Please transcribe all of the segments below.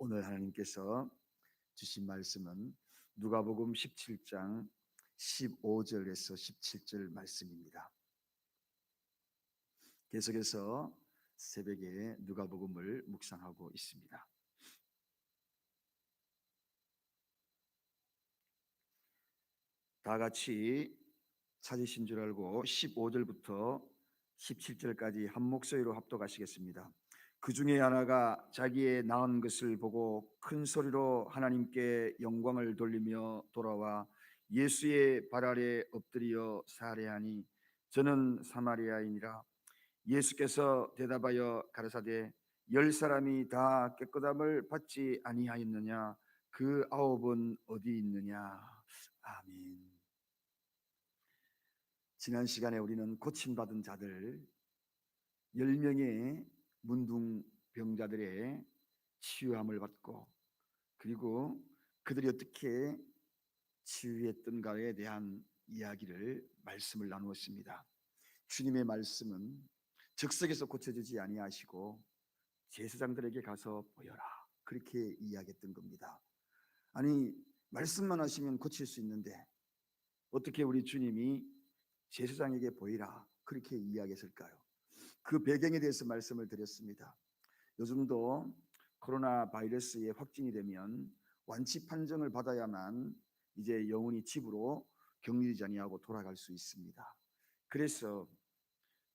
오늘 하나님께서 주신 말씀은 누가복음 17장 15절에서 17절 말씀입니다. 계속해서 새벽에 누가복음을 묵상하고 있습니다. 다 같이 찾으신 줄 알고 15절부터 17절까지 한 목소리로 합독하시겠습니다. 그 중에 하나가 자기의 낳은 것을 보고 큰 소리로 하나님께 영광을 돌리며 돌아와 예수의 발 아래 엎드려 살해하니 저는 사마리아인이라. 예수께서 대답하여 가라사대 10사람이 다 깨끗함을 받지 아니하였느냐? 그 9은 어디 있느냐? 아멘. 지난 시간에 우리는 고침받은 자들 10명의 문둥병자들의 치유함을 받고, 그리고 그들이 어떻게 치유했던가에 대한 이야기를 말씀을 나누었습니다. 주님의 말씀은 즉석에서 고쳐지지 아니하시고 제사장들에게 가서 보여라, 그렇게 이야기했던 겁니다. 아니, 말씀만 하시면 고칠 수 있는데 어떻게 우리 주님이 제사장에게 보이라 그렇게 이야기했을까요? 그 배경에 대해서 말씀을 드렸습니다. 요즘도 코로나 바이러스에 확진이 되면 완치 판정을 받아야만 이제 영원히 집으로 격리되지 아니하고 돌아갈 수 있습니다. 그래서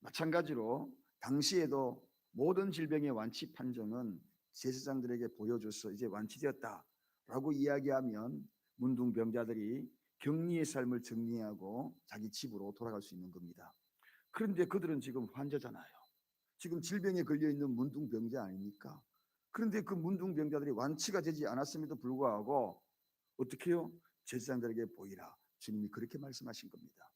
마찬가지로 당시에도 모든 질병의 완치 판정은 제사장들에게 보여줘서 이제 완치되었다라고 이야기하면 문둥병자들이 격리의 삶을 정리하고 자기 집으로 돌아갈 수 있는 겁니다. 그런데 그들은 지금 환자잖아요. 지금 질병에 걸려있는 문둥병자 아닙니까? 그런데 그 문둥병자들이 완치가 되지 않았음에도 불구하고 어떻게 해요? 제사장들에게 보이라, 주님이 그렇게 말씀하신 겁니다.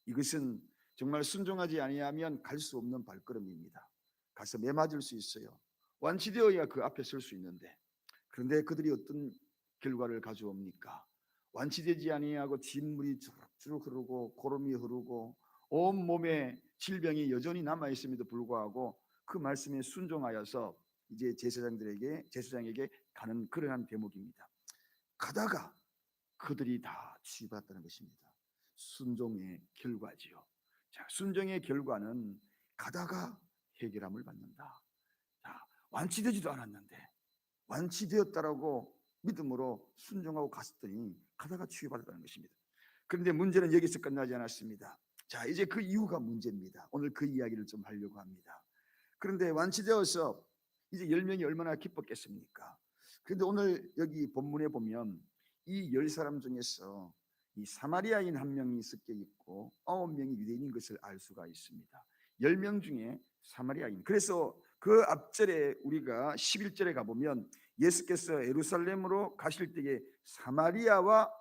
이것은 정말 순종하지 아니하면 갈 수 없는 발걸음입니다. 가서 매맞을 수 있어요. 완치되어야 그 앞에 설 수 있는데, 그런데 그들이 어떤 결과를 가져옵니까? 완치되지 아니하고 진물이 주룩주룩 흐르고 고름이 흐르고 온 몸에 질병이 여전히 남아있음에도 불구하고 그 말씀에 순종하여서 이제 제사장에게 가는 그러한 대목입니다. 가다가 그들이 다 치유받았다는 것입니다. 순종의 결과지요. 자, 순종의 결과는 가다가 해결함을 받는다. 자, 완치되지도 않았는데 완치되었다라고 믿음으로 순종하고 갔더니 가다가 치유받았다는 것입니다. 그런데 문제는 여기서 끝나지 않았습니다. 자, 이제 그 이유가 문제입니다. 오늘 그 이야기를 좀 하려고 합니다. 그런데 완치되어서 이제 10명이 얼마나 기뻤겠습니까? 그런데 오늘 여기 본문에 보면 이 10사람 중에서 이 사마리아인 한 명이 섞여 있고 9명이 유대인인 것을 알 수가 있습니다. 10명 중에 사마리아인. 그래서 그 앞절에 우리가 11절에 가보면 예수께서 예루살렘으로 가실 때에 사마리아와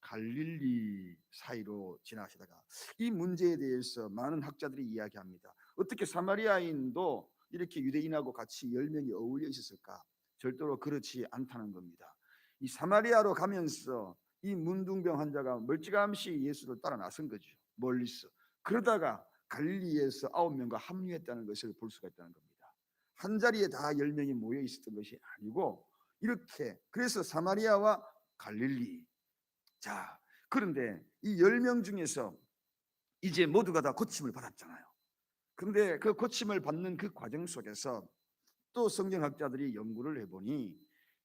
갈릴리 사이로 지나시다가, 이 문제에 대해서 많은 학자들이 이야기합니다. 어떻게 사마리아인도 이렇게 유대인하고 같이 10명이 어울려 있었을까? 절대로 그렇지 않다는 겁니다. 이 사마리아로 가면서 이 문둥병 환자가 멀찌감치 예수를 따라 나선 거죠. 멀리서. 그러다가 갈릴리에서 9명과 합류했다는 것을 볼 수가 있다는 겁니다. 한 자리에 다 10명이 모여 있었던 것이 아니고 이렇게, 그래서 사마리아와 갈릴리. 자, 그런데 이 10명 중에서 이제 모두가 다 고침을 받았잖아요. 그런데 그 고침을 받는 그 과정 속에서 또 성경학자들이 연구를 해보니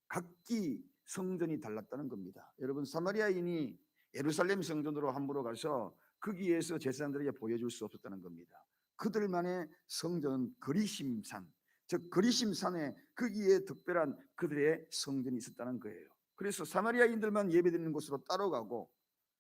각기 성전이 달랐다는 겁니다. 여러분, 사마리아인이 예루살렘 성전으로 함부로 가서 거기에서 제사장들에게 보여줄 수 없었다는 겁니다. 그들만의 성전은 거리심산, 즉 거리심산에 거기에 특별한 그들의 성전이 있었다는 거예요. 그래서 사마리아인들만 예배드리는 곳으로 따로 가고,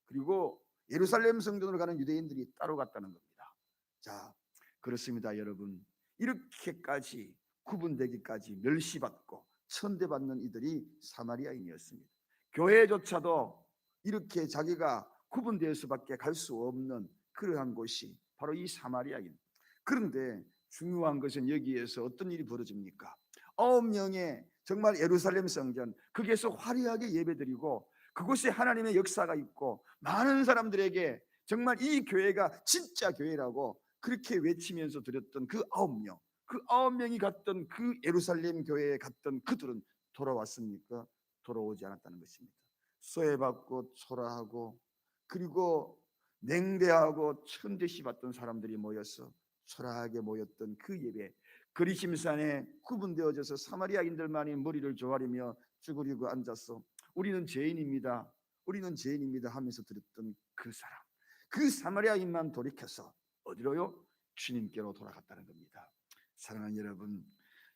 그리고 예루살렘 성전으로 가는 유대인들이 따로 갔다는 겁니다. 자, 그렇습니다, 여러분. 이렇게까지 구분되기까지 멸시받고 천대받는 이들이 사마리아인이었습니다. 교회조차도 이렇게 자기가 구분될 수밖에 갈 수 없는 그러한 곳이 바로 이 사마리아인. 그런데 중요한 것은 여기에서 어떤 일이 벌어집니까? 9명의 정말 예루살렘 성전, 거기에서 화려하게 예배드리고 그곳에 하나님의 역사가 있고 많은 사람들에게 정말 이 교회가 진짜 교회라고 그렇게 외치면서 드렸던 그 9명, 그 9명이 갔던 그 예루살렘 교회에 갔던 그들은 돌아왔습니까? 돌아오지 않았다는 것입니다. 소외받고 초라하고 그리고 냉대하고 천대시 받던 사람들이 모여서 초라하게 모였던 그 예배, 그리심산에 구분되어져서 사마리아인들만이 머리를 조아리며 쭈그리고 앉아서 우리는 죄인입니다, 우리는 죄인입니다 하면서 들었던 그 사람, 그 사마리아인만 돌이켜서 어디로요? 주님께로 돌아갔다는 겁니다. 사랑하는 여러분,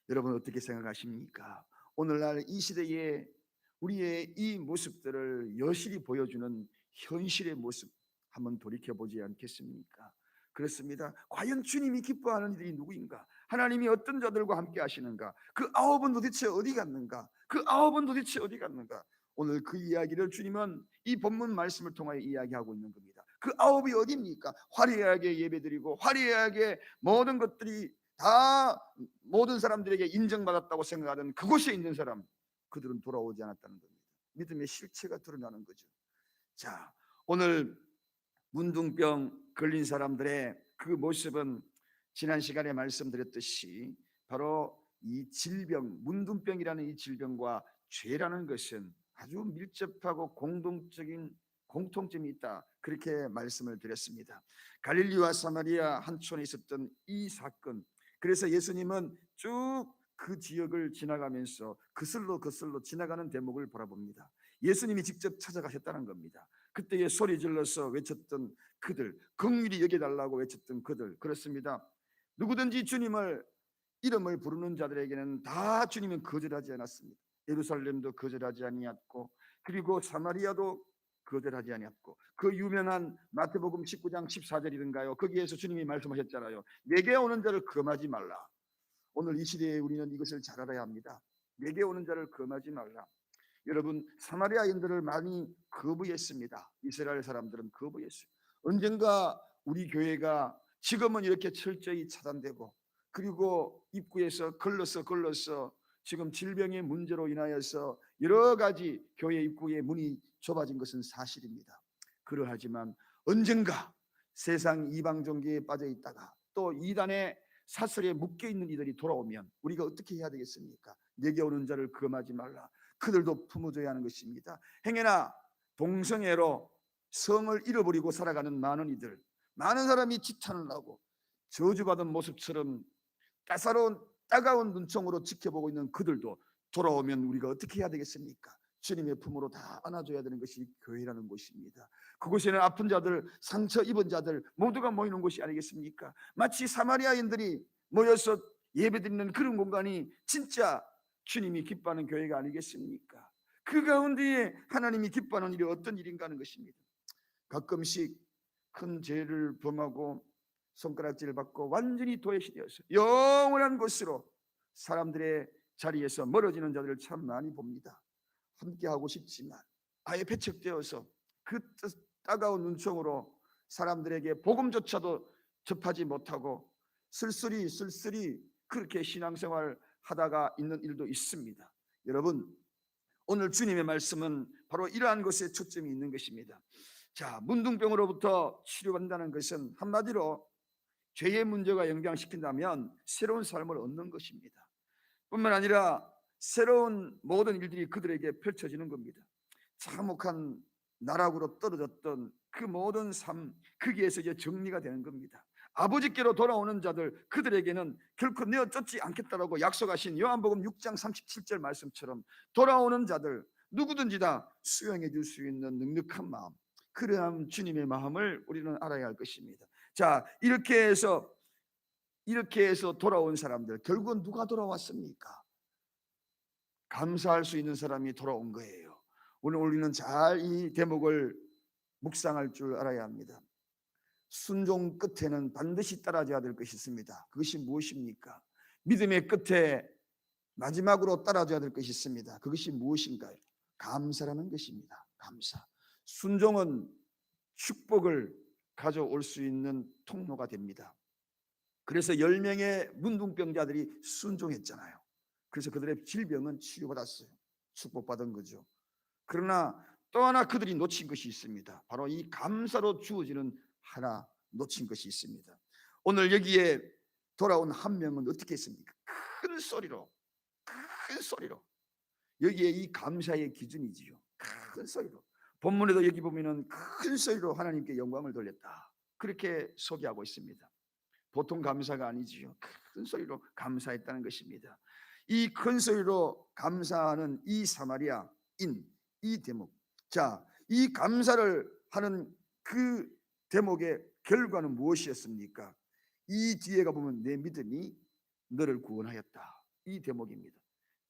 여러분 어떻게 생각하십니까? 오늘날 이 시대에 우리의 이 모습들을 여실히 보여주는 현실의 모습 한번 돌이켜보지 않겠습니까? 그렇습니다. 과연 주님이 기뻐하는 이들이 누구인가? 하나님이 어떤 자들과 함께 하시는가? 그 아홉은 도대체 어디 갔는가? 그 아홉은 도대체 어디 갔는가? 오늘 그 이야기를 주님은 이 본문 말씀을 통하여 이야기하고 있는 겁니다. 그 아홉이 어디입니까? 화려하게 예배드리고 화려하게 모든 것들이 다 모든 사람들에게 인정받았다고 생각하던 그곳에 있는 사람, 그들은 돌아오지 않았다는 겁니다. 믿음의 실체가 드러나는 거죠. 자, 오늘 문둥병 걸린 사람들의 그 모습은 지난 시간에 말씀드렸듯이 바로 이 질병, 문둥병이라는 이 질병과 죄라는 것은 아주 밀접하고 공통점이 있다, 그렇게 말씀을 드렸습니다. 갈릴리와 사마리아 한촌에 있었던 이 사건, 그래서 예수님은 쭉 그 지역을 지나가면서 거슬러 지나가는 대목을 바라봅니다. 예수님이 직접 찾아가셨다는 겁니다. 그때에 소리 질러서 외쳤던 그들, 긍휼히 여겨달라고 외쳤던 그들, 그렇습니다. 누구든지 주님을 이름을 부르는 자들에게는 다 주님은 거절하지 않았습니다. 예루살렘도 거절하지 아니었고, 그리고 사마리아도 거절하지 아니었고, 그 유명한 마태복음 19장 14절이던가요, 거기에서 주님이 말씀하셨잖아요. 내게 오는 자를 금하지 말라. 오늘 이 시대에 우리는 이것을 잘 알아야 합니다. 내게 오는 자를 금하지 말라. 여러분, 사마리아인들을 많이 거부했습니다. 이스라엘 사람들은 거부했어요. 언젠가 우리 교회가 지금은 이렇게 철저히 차단되고, 그리고 입구에서 걸러서 지금 질병의 문제로 인하여서 여러 가지 교회 입구의 문이 좁아진 것은 사실입니다. 그러하지만 언젠가 세상 이방 종교에 빠져 있다가 또 이단의 사슬에 묶여 있는 이들이 돌아오면 우리가 어떻게 해야 되겠습니까? 내게 오는 자를 금하지 말라. 그들도 품어줘야 하는 것입니다. 행여나 동성애로 성을 잃어버리고 살아가는 많은 이들, 많은 사람이 지탄을 하고 저주받은 모습처럼 따가운 눈총으로 지켜보고 있는 그들도 돌아오면 우리가 어떻게 해야 되겠습니까? 주님의 품으로 다 안아줘야 되는 것이 교회라는 곳입니다. 그곳에는 아픈 자들, 상처 입은 자들 모두가 모이는 곳이 아니겠습니까? 마치 사마리아인들이 모여서 예배드리는 그런 공간이 진짜 주님이 기뻐하는 교회가 아니겠습니까? 그 가운데에 하나님이 기뻐하는 일이 어떤 일인가 하는 것입니다. 가끔씩 큰 죄를 범하고 손가락질을 받고 완전히 도외시 되어서 영원한 곳으로 사람들의 자리에서 멀어지는 자들을 참 많이 봅니다. 함께 하고 싶지만 아예 배척되어서 그 따가운 눈총으로 사람들에게 복음조차도 접하지 못하고 쓸쓸히 그렇게 신앙생활 하다가 있는 일도 있습니다. 여러분, 오늘 주님의 말씀은 바로 이러한 것에 초점이 있는 것입니다. 자, 문둥병으로부터 치료받는다는 것은 한마디로 죄의 문제가 영향시킨다면 새로운 삶을 얻는 것입니다. 뿐만 아니라 새로운 모든 일들이 그들에게 펼쳐지는 겁니다. 참혹한 나락으로 떨어졌던 그 모든 삶, 거기에서 이제 정리가 되는 겁니다. 아버지께로 돌아오는 자들, 그들에게는 결코 내어 쫓지 않겠다라고 약속하신 요한복음 6장 37절 말씀처럼 돌아오는 자들 누구든지 다 수용해 줄 수 있는 넉넉한 마음, 그러한 주님의 마음을 우리는 알아야 할 것입니다. 자, 이렇게 해서 돌아온 사람들, 결국은 누가 돌아왔습니까? 감사할 수 있는 사람이 돌아온 거예요. 오늘 우리는 잘 이 대목을 묵상할 줄 알아야 합니다. 순종 끝에는 반드시 따라줘야 될 것이 있습니다. 그것이 무엇입니까? 믿음의 끝에 마지막으로 따라줘야 될 것이 있습니다. 그것이 무엇인가요? 감사라는 것입니다. 감사. 순종은 축복을 가져올 수 있는 통로가 됩니다. 그래서 10명의 문둥병자들이 순종했잖아요. 그래서 그들의 질병은 치유받았어요. 축복받은 거죠. 그러나 또 하나 그들이 놓친 것이 있습니다. 바로 이 감사로 주어지는 하나 놓친 것이 있습니다. 오늘 여기에 돌아온 한 명은 어떻게 했습니까? 큰 소리로 여기에 이 감사의 기준이지요. 큰 소리로. 본문에도 여기 보면은 큰 소리로 하나님께 영광을 돌렸다, 그렇게 소개하고 있습니다. 보통 감사가 아니지요. 큰 소리로 감사했다는 것입니다. 이 큰 소리로 감사하는 이 사마리아인 이 대목. 자, 이 감사를 하는 그 대목의 결과는 무엇이었습니까? 이 뒤에 가보면 내 믿음이 너를 구원하였다, 이 대목입니다.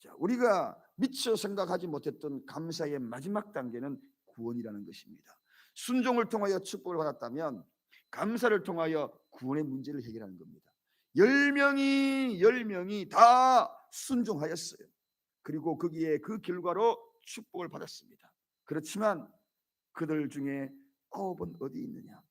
자, 우리가 미처 생각하지 못했던 감사의 마지막 단계는 구원이라는 것입니다. 순종을 통하여 축복을 받았다면 감사를 통하여 구원의 문제를 해결하는 겁니다. 10명이 다 순종하였어요. 그리고 거기에 그 결과로 축복을 받았습니다. 그렇지만 그들 중에 9은 어디 있느냐?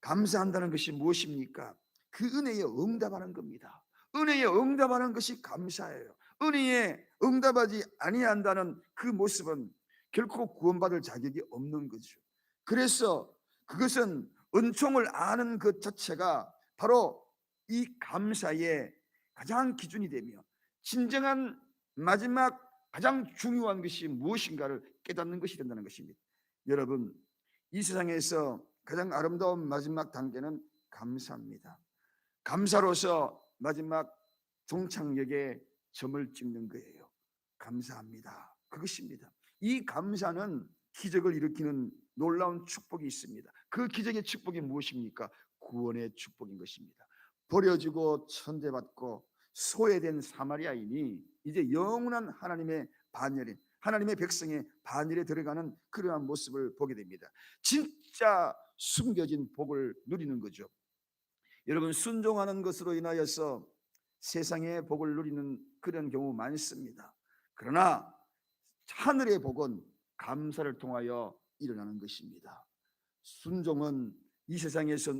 감사한다는 것이 무엇입니까? 그 은혜에 응답하는 겁니다. 은혜에 응답하는 것이 감사예요. 은혜에 응답하지 아니한다는 그 모습은 결코 구원받을 자격이 없는 거죠. 그래서 그것은 은총을 아는 것 자체가 바로 이 감사의 가장 기준이 되며, 진정한 마지막 가장 중요한 것이 무엇인가를 깨닫는 것이 된다는 것입니다. 여러분, 이 세상에서 가장 아름다운 마지막 단계는 감사입니다. 감사로서 마지막 종착역에 점을 찍는 거예요. 감사합니다, 그것입니다. 이 감사는 기적을 일으키는 놀라운 축복이 있습니다. 그 기적의 축복이 무엇입니까? 구원의 축복인 것입니다. 버려지고 천대받고 소외된 사마리아인이 이제 영원한 하나님의 반열에, 하나님의 백성의 반열에 들어가는 그러한 모습을 보게 됩니다. 진짜 숨겨진 복을 누리는 거죠. 여러분, 순종하는 것으로 인하여서 세상의 복을 누리는 그런 경우 많습니다. 그러나 하늘의 복은 감사를 통하여 일어나는 것입니다. 순종은 이 세상에서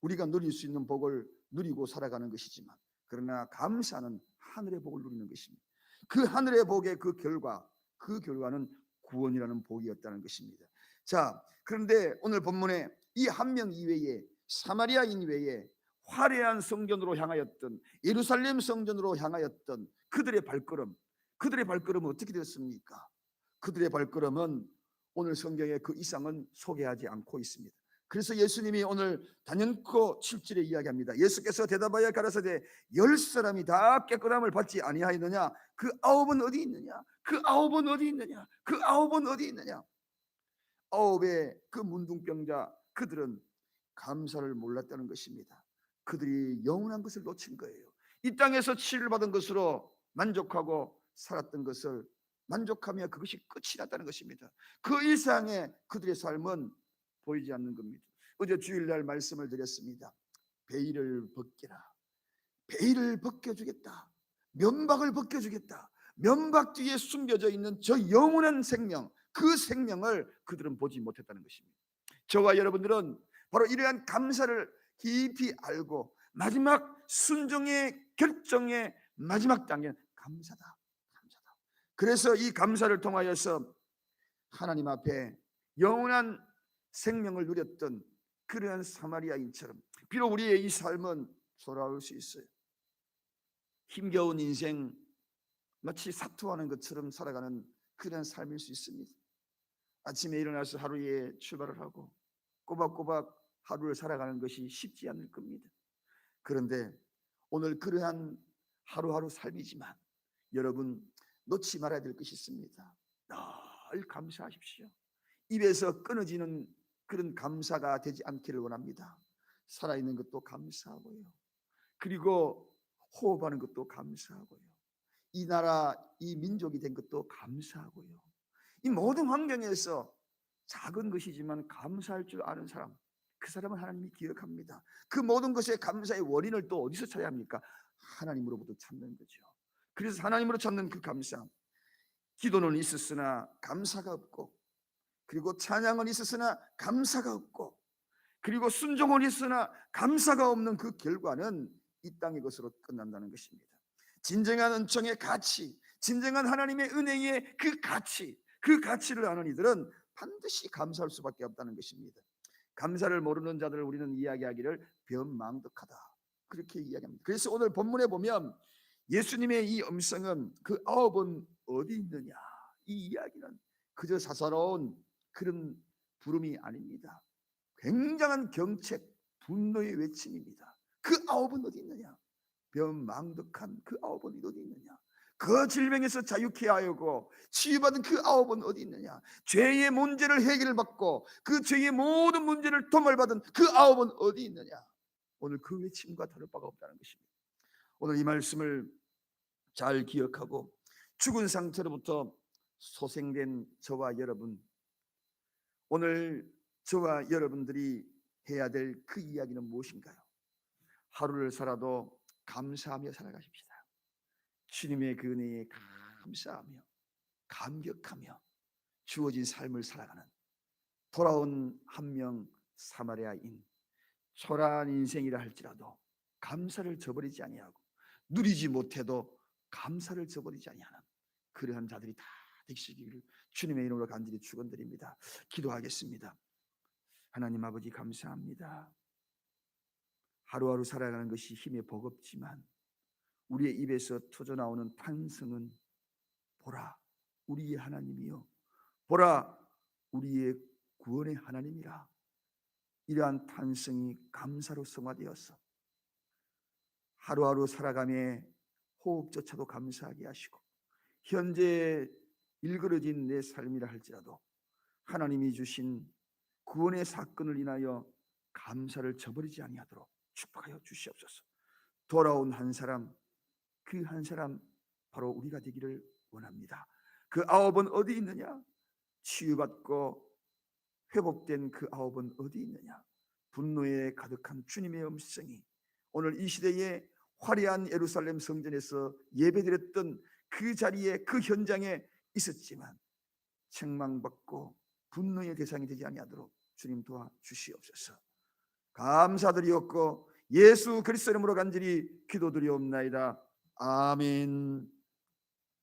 우리가 누릴 수 있는 복을 누리고 살아가는 것이지만, 그러나 감사는 하늘의 복을 누리는 것입니다. 그 하늘의 복의 그 결과는 구원이라는 복이었다는 것입니다. 자, 그런데 오늘 본문에 이 한 명 이외에, 사마리아인 외에 화려한 성전으로 향하였던, 예루살렘 성전으로 향하였던 그들의 발걸음은 어떻게 되었습니까? 그들의 발걸음은 오늘 성경에 그 이상은 소개하지 않고 있습니다. 그래서 예수님이 오늘 단연코 7절에 이야기합니다. 예수께서 대답하여 가라사대 10사람이 다 깨끗함을 받지 아니하였느냐? 그 9은 어디 있느냐? 그 9은 어디 있느냐? 그 9은 어디 있느냐? 9의 그 문둥병자, 그들은 감사를 몰랐다는 것입니다. 그들이 영원한 것을 놓친 거예요. 이 땅에서 치유를 받은 것으로 만족하고 살았던 것을 만족하며 그것이 끝이 났다는 것입니다. 그 이상의 그들의 삶은 보이지 않는 겁니다. 어제 주일날 말씀을 드렸습니다. 베일을 벗겨라. 베일을 벗겨주겠다. 면박을 벗겨주겠다. 면박 뒤에 숨겨져 있는 저 영원한 생명, 그 생명을 그들은 보지 못했다는 것입니다. 저와 여러분들은 바로 이러한 감사를 깊이 알고 마지막 순종의 결정의 마지막 단계는 감사다. 그래서 이 감사를 통하여서 하나님 앞에 영원한 생명을 누렸던 그러한 사마리아인처럼 비록 우리의 이 삶은 돌아올 수 있어요. 힘겨운 인생, 마치 사투하는 것처럼 살아가는 그런 삶일 수 있습니다. 아침에 일어나서 하루에 출발을 하고 꼬박꼬박 하루를 살아가는 것이 쉽지 않을 겁니다. 그런데 오늘 그러한 하루하루 삶이지만 여러분 놓지 말아야 될 것이 있습니다. 늘 감사하십시오. 입에서 끊어지는 그런 감사가 되지 않기를 원합니다. 살아있는 것도 감사하고요. 그리고 호흡하는 것도 감사하고요. 이 나라, 이 민족이 된 것도 감사하고요. 이 모든 환경에서 작은 것이지만 감사할 줄 아는 사람, 그 사람은 하나님이 기억합니다. 그 모든 것의 감사의 원인을 또 어디서 찾아야 합니까? 하나님으로부터 찾는 거죠. 그래서 하나님으로 찾는 그 감사, 기도는 있었으나 감사가 없고, 그리고 찬양은 있었으나 감사가 없고, 그리고 순종은 있으나 감사가 없는 그 결과는 이 땅의 것으로 끝난다는 것입니다. 진정한 은총의 가치, 진정한 하나님의 은혜의 그 가치를 아는 이들은 반드시 감사할 수밖에 없다는 것입니다. 감사를 모르는 자들을 우리는 이야기하기를 변망덕하다, 그렇게 이야기합니다. 그래서 오늘 본문에 보면 예수님의 이 음성은 그 9은 어디 있느냐, 이 이야기는 그저 사사로운 그런 부름이 아닙니다. 굉장한 경책, 분노의 외침입니다. 그 아홉은 어디 있느냐? 병망덕한 그 아홉은 어디 있느냐? 그 질병에서 자유케 하여고 치유받은 그 아홉은 어디 있느냐? 죄의 문제를 해결받고 그 죄의 모든 문제를 도말받은 그 아홉은 어디 있느냐? 오늘 그 외침과 다를 바가 없다는 것입니다. 오늘 이 말씀을 잘 기억하고 죽은 상태로부터 소생된 저와 여러분, 오늘 저와 여러분들이 해야 될 그 이야기는 무엇인가요? 하루를 살아도 감사하며 살아가십시다. 주님의 그 은혜에 감사하며 감격하며 주어진 삶을 살아가는 돌아온 한 명 사마리아인, 초라한 인생이라 할지라도 감사를 저버리지 아니하고 누리지 못해도 감사를 저버리지 아니하는 그러한 자들이 다 되시기를 주님의 이름으로 간절히 축원드립니다. 기도하겠습니다. 하나님 아버지, 감사합니다. 하루하루 살아가는 것이 힘에 버겁지만 우리의 입에서 터져나오는 탄성은 보라 우리의 하나님이요, 보라 우리의 구원의 하나님이라. 이러한 탄성이 감사로 성화되어서 하루하루 살아감에 호흡조차도 감사하게 하시고, 현재 일그러진 내 삶이라 할지라도 하나님이 주신 구원의 사건을 인하여 감사를 저버리지 아니하도록 축복하여 주시옵소서. 돌아온 한 사람, 그 한 사람 바로 우리가 되기를 원합니다. 그 아홉은 어디 있느냐? 치유받고 회복된 그 아홉은 어디 있느냐? 분노에 가득한 주님의 음성이 오늘 이 시대에 화려한 예루살렘 성전에서 예배드렸던 그 자리에, 그 현장에 있었지만 책망받고 분노의 대상이 되지 아니하도록 주님 도와주시옵소서. 감사드리옵고 예수 그리스도 이름으로 간절히 기도드리옵나이다. 아멘.